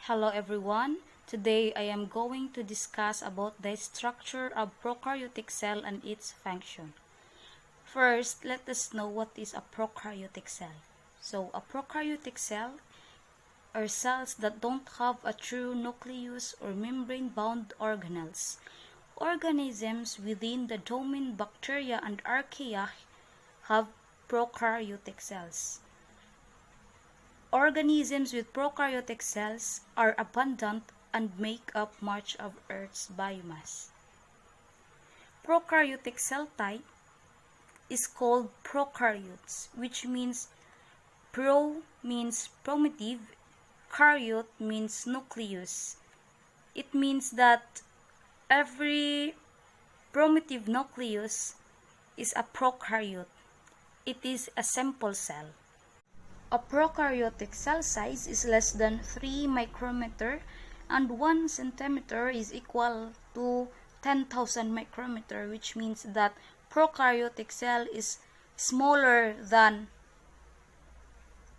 Hello everyone. Today I am going to discuss about the structure of prokaryotic cell and its function. First, let us know what is a prokaryotic cell. So, a prokaryotic cell are cells that don't have a true nucleus or membrane-bound organelles. Organisms within the domain bacteria and archaea have prokaryotic cells. Organisms with prokaryotic cells are abundant and make up much of Earth's biomass. Prokaryotic cell type is called prokaryotes, which means pro means primitive, karyote means nucleus. It means that every primitive nucleus is a prokaryote. It is a simple cell. A prokaryotic cell size is less than 3 micrometer and 1 centimeter is equal to 10,000 micrometer, which means that prokaryotic cell is smaller than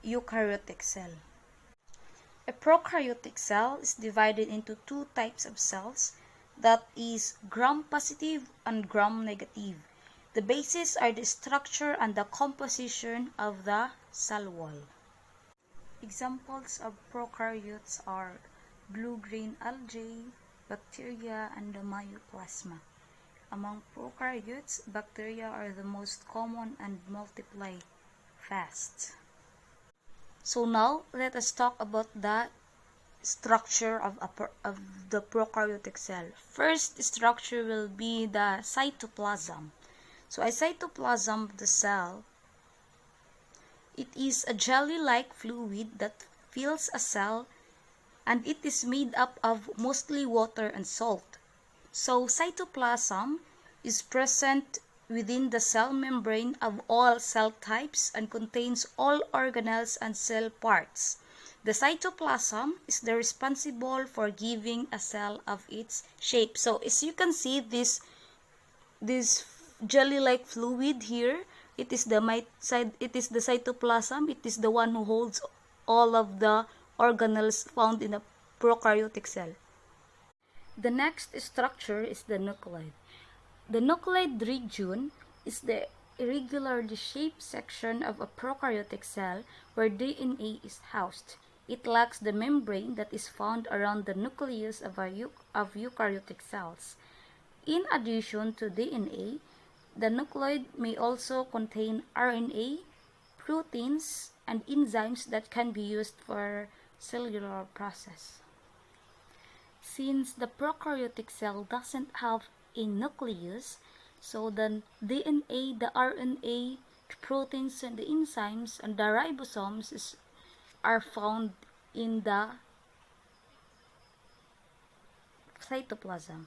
eukaryotic cell. A prokaryotic cell is divided into two types of cells, that is gram-positive and gram-negative. The bases are the structure and the composition of the cell wall. Examples of prokaryotes are blue-green algae, bacteria, and the myoplasma. Among prokaryotes, bacteria are the most common and multiply fast. So now, let us talk about the structure of the prokaryotic cell. First structure will be the cytoplasm. So a cytoplasm of the cell, it is a jelly-like fluid that fills a cell and it is made up of mostly water and salt. So cytoplasm is present within the cell membrane of all cell types and contains all organelles and cell parts. The cytoplasm is the responsible for giving a cell of its shape. So as you can see, this jelly-like fluid here, it is the cytoplasm. It is the one who holds all of the organelles found in a prokaryotic cell. The next structure is the nucleus. The nucleus region is the irregularly shaped section of a prokaryotic cell where DNA is housed. It lacks the membrane that is found around the nucleus of eukaryotic cells. In addition to DNA, the nucleus may also contain RNA, proteins, and enzymes that can be used for cellular process. Since the prokaryotic cell doesn't have a nucleus, so the DNA, the RNA, the proteins, and the enzymes, and the ribosomes are found in the cytoplasm.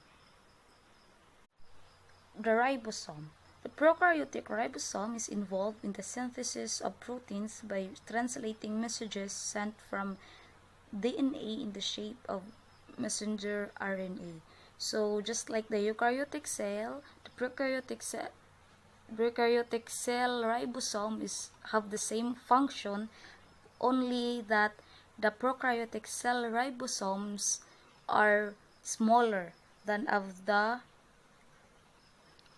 The ribosome. The prokaryotic ribosome is involved in the synthesis of proteins by translating messages sent from DNA in the shape of messenger RNA. So just like the eukaryotic cell, the prokaryotic cell ribosome have the same function, only that the prokaryotic cell ribosomes are smaller than of the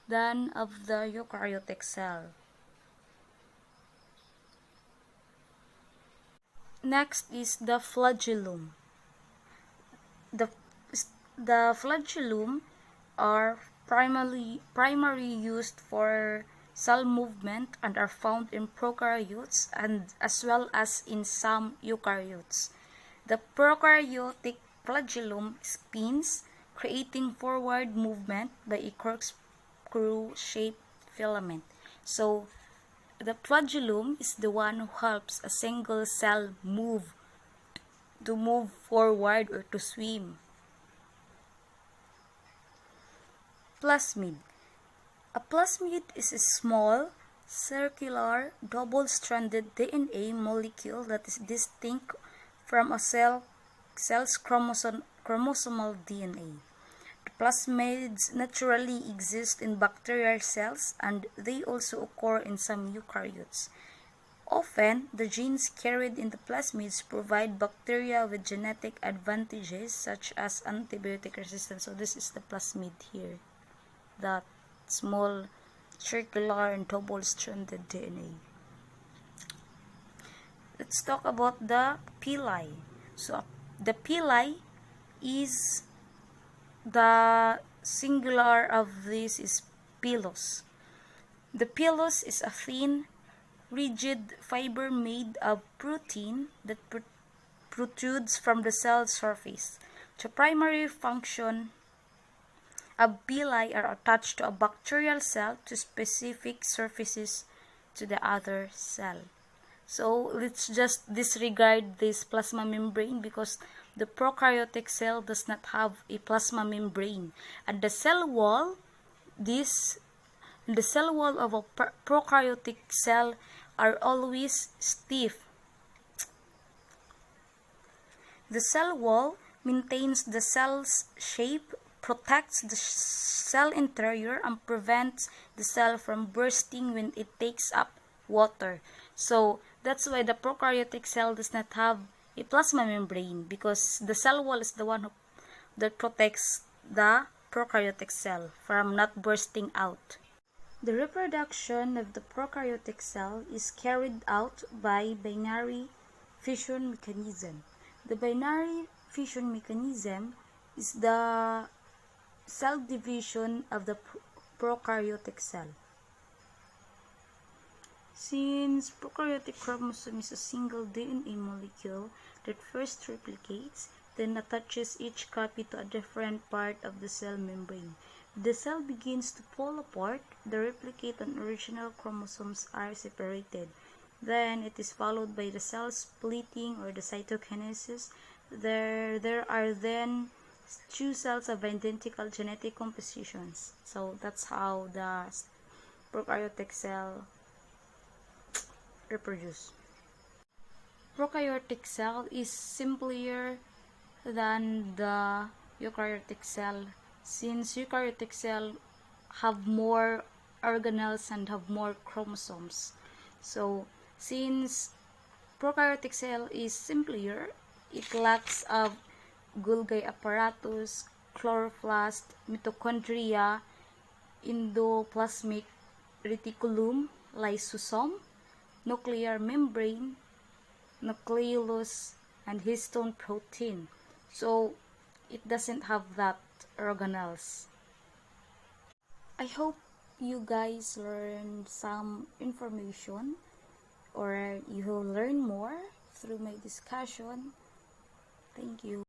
eukaryotic cell. Next is the flagellum. The flagellum are primarily used for cell movement and are found in prokaryotes and as well as in some eukaryotes. The prokaryotic flagellum spins, creating forward movement by a corkscrew-shaped filament. So the flagellum is the one who helps a single cell move forward or to swim. Plasmid. A plasmid is a small, circular, double-stranded DNA molecule that is distinct from a cell's chromosomal DNA. The plasmids naturally exist in bacterial cells and they also occur in some eukaryotes. Often, the genes carried in the plasmids provide bacteria with genetic advantages such as antibiotic resistance. So this is the plasmid here, that small circular and double-stranded DNA. Let's talk about the pili. So the pili is, the singular of this is pilus. The pilus is a thin, rigid fiber made of protein that protrudes from the cell surface. The primary function of pili are attached to a bacterial cell to specific surfaces to the other cell. So let's just disregard this plasma membrane because the prokaryotic cell does not have a plasma membrane. And the cell wall, the cell wall of a prokaryotic cell are always stiff. The cell wall maintains the cell's shape, protects the cell interior, and prevents the cell from bursting when it takes up water. So that's why the prokaryotic cell does not have a plasma membrane, because the cell wall is the one that protects the prokaryotic cell from not bursting out. The reproduction of the prokaryotic cell is carried out by binary fission mechanism. The binary fission mechanism is the cell division of the prokaryotic cell. Since prokaryotic chromosome is a single DNA molecule that first replicates, then attaches each copy to a different part of the cell membrane. The cell begins to fall apart, the replicate and original chromosomes are separated. Then it is followed by the cell splitting or the cytokinesis. There are then two cells of identical genetic compositions. So that's how the prokaryotic cell reproduce. Prokaryotic cell is simpler than the eukaryotic cell, since eukaryotic cell have more organelles and have more chromosomes. So since prokaryotic cell is simpler, it lacks of Golgi apparatus, chloroplast, mitochondria, endoplasmic reticulum, lysosome, nuclear membrane, nucleolus, and histone protein. So it doesn't have that organelles. I hope you guys learn some information, or you will learn more through my discussion. Thank you.